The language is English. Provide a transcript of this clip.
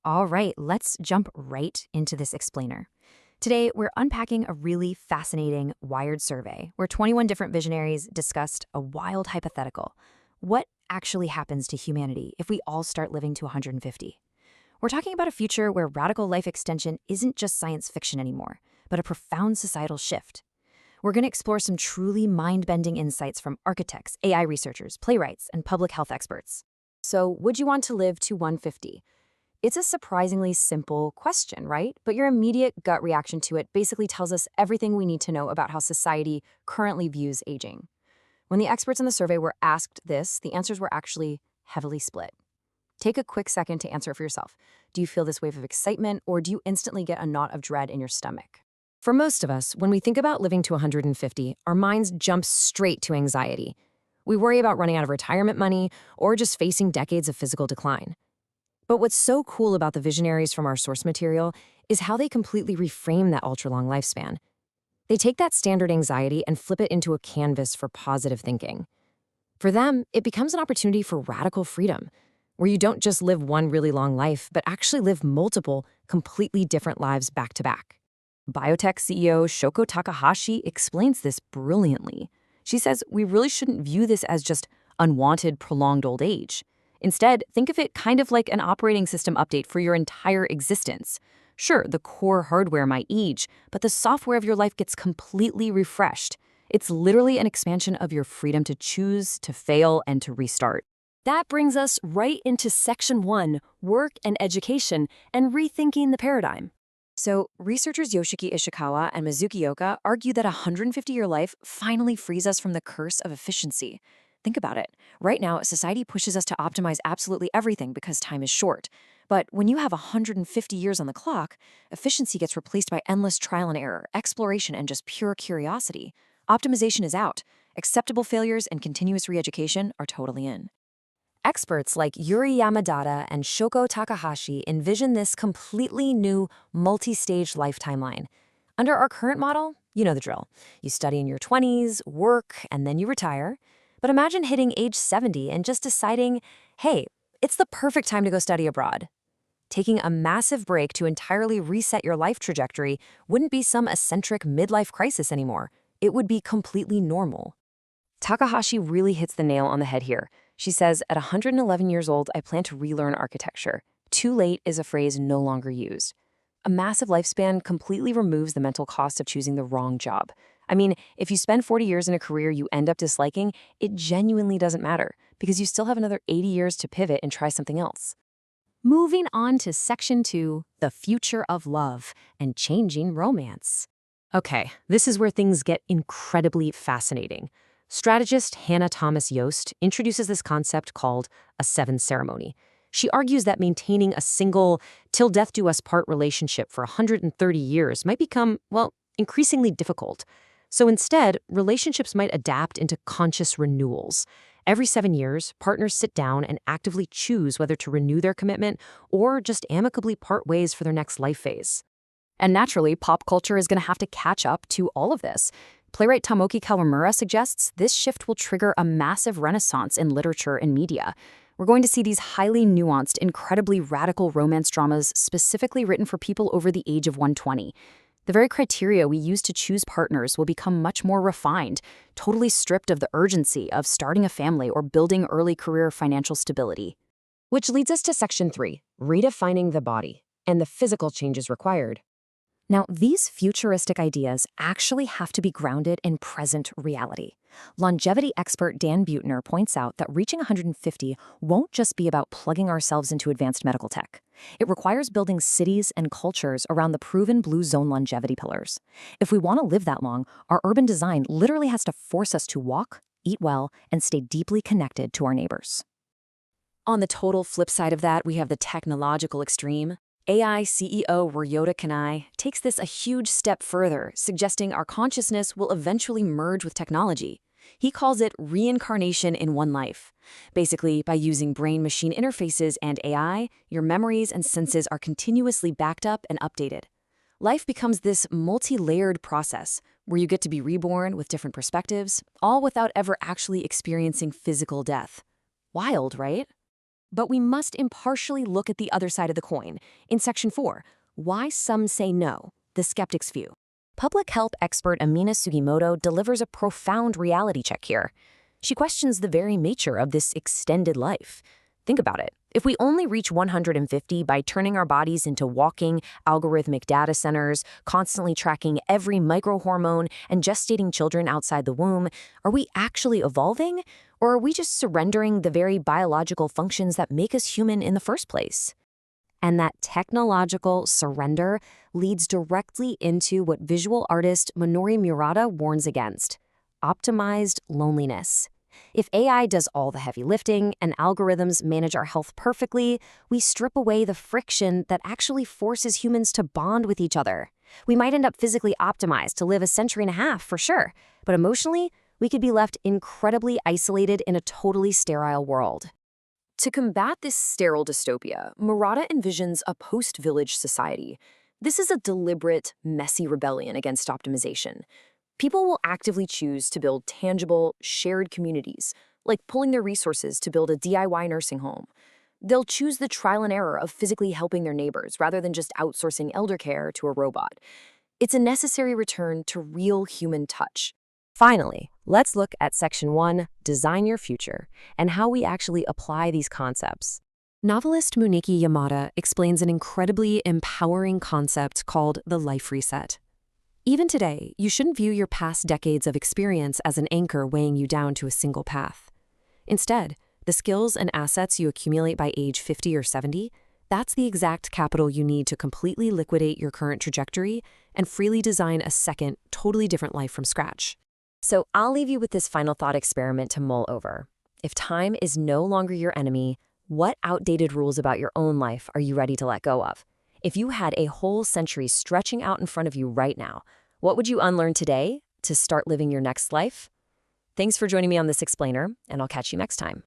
All right, let's jump right into this explainer. Today, we're unpacking a really fascinating Wired survey where 21 different visionaries discussed a wild hypothetical. What actually happens to humanity if we all start living to 150? We're talking about a future where radical life extension isn't just science fiction anymore, but a profound societal shift. We're going to explore some truly mind bending insights from architects, AI researchers, playwrights, and public health experts. So, would you want to live to 150? It's a surprisingly simple question, right? But your immediate gut reaction to it basically tells us everything we need to know about how society currently views aging. When the experts in the survey were asked this, the answers were actually heavily split. Take a quick second to answer it for yourself. Do you feel this wave of excitement, or do you instantly get a knot of dread in your stomach? For most of us, when we think about living to 150, our minds jump straight to anxiety. We worry about running out of retirement money or just facing decades of physical decline. But what's so cool about the visionaries from our source material is how they completely reframe that ultra-long lifespan. They take that standard anxiety and flip it into a canvas for positive thinking. For them, it becomes an opportunity for radical freedom, where you don't just live one really long life, but actually live multiple, completely different lives back to back. Biotech CEO Shoko Takahashi explains this brilliantly. She says we really shouldn't view this as just unwanted, prolonged old age. Instead, think of it kind of like an operating system update for your entire existence. Sure, the core hardware might age, but the software of your life gets completely refreshed. It's literally an expansion of your freedom to choose, to fail, and to restart. That brings us right into Section 1, Work and Education, and Rethinking the Paradigm. So, researchers Yoshiki Ishikawa and Mizuki Oka argue that a 150-year life finally frees us from the curse of efficiency. Think about it. Right now, society pushes us to optimize absolutely everything because time is short. But when you have 150 years on the clock, efficiency gets replaced by endless trial and error, exploration, and just pure curiosity. Optimization is out. Acceptable failures and continuous re-education are totally in. Experts like Yuri Yamadata and Shoko Takahashi envision this completely new, multi-stage life timeline. Under our current model, you know the drill. You study in your 20s, work, and then you retire. But imagine hitting age 70 and just deciding, hey, it's the perfect time to go study abroad. Taking a massive break to entirely reset your life trajectory wouldn't be some eccentric midlife crisis anymore. It would be completely normal. Takahashi really hits the nail on the head here. She says, at 111 years old, I plan to relearn architecture. Too late is a phrase no longer used. A massive lifespan completely removes the mental cost of choosing the wrong job. I mean, if you spend 40 years in a career you end up disliking, it genuinely doesn't matter because you still have another 80 years to pivot and try something else. Moving on to Section 2, the future of love and changing romance. Okay, this is where things get incredibly fascinating. Strategist Hannah Thomas Yost introduces this concept called a seven ceremony. She argues that maintaining a single, till death do us part relationship for 130 years might become, well, increasingly difficult. So instead, relationships might adapt into conscious renewals. Every 7 years, partners sit down and actively choose whether to renew their commitment or just amicably part ways for their next life phase. And naturally, pop culture is going to have to catch up to all of this. Playwright Tomoki Kawamura suggests this shift will trigger a massive renaissance in literature and media. We're going to see these highly nuanced, incredibly radical romance dramas specifically written for people over the age of 120. The very criteria we use to choose partners will become much more refined, totally stripped of the urgency of starting a family or building early career financial stability. Which leads us to Section 3, redefining the body and the physical changes required. Now, these futuristic ideas actually have to be grounded in present reality. Longevity expert Dan Buettner points out that reaching 150 won't just be about plugging ourselves into advanced medical tech. It requires building cities and cultures around the proven blue zone longevity pillars. If we want to live that long, our urban design literally has to force us to walk, eat well, and stay deeply connected to our neighbors. On the total flip side of that, we have the technological extreme. AI CEO Ryota Kanai takes this a huge step further, suggesting our consciousness will eventually merge with technology. He calls it reincarnation in one life. Basically, by using brain-machine interfaces and AI, your memories and senses are continuously backed up and updated. Life becomes this multi-layered process where you get to be reborn with different perspectives, all without ever actually experiencing physical death. Wild, right? But we must impartially look at the other side of the coin. In Section 4, Why Some Say No, the Skeptic's View. Public health expert Amina Sugimoto delivers a profound reality check here. She questions the very nature of this extended life. Think about it. If we only reach 150 by turning our bodies into walking, algorithmic data centers, constantly tracking every microhormone and gestating children outside the womb, are we actually evolving? Or are we just surrendering the very biological functions that make us human in the first place? And that technological surrender leads directly into what visual artist Minoru Murata warns against: optimized loneliness. If AI does all the heavy lifting and algorithms manage our health perfectly, we strip away the friction that actually forces humans to bond with each other. We might end up physically optimized to live a century and a half, for sure, but emotionally, we could be left incredibly isolated in a totally sterile world. To combat this sterile dystopia, Murata envisions a post-village society. This is a deliberate, messy rebellion against optimization. People will actively choose to build tangible, shared communities, like pulling their resources to build a DIY nursing home. They'll choose the trial and error of physically helping their neighbors rather than just outsourcing elder care to a robot. It's a necessary return to real human touch. Finally, let's look at Section 1, Design Your Future, and how we actually apply these concepts. Novelist Muneki Yamada explains an incredibly empowering concept called the life reset. Even today, you shouldn't view your past decades of experience as an anchor weighing you down to a single path. Instead, the skills and assets you accumulate by age 50 or 70, that's the exact capital you need to completely liquidate your current trajectory and freely design a second, totally different life from scratch. So I'll leave you with this final thought experiment to mull over. If time is no longer your enemy, what outdated rules about your own life are you ready to let go of? If you had a whole century stretching out in front of you right now, what would you unlearn today to start living your next life? Thanks for joining me on this explainer, and I'll catch you next time.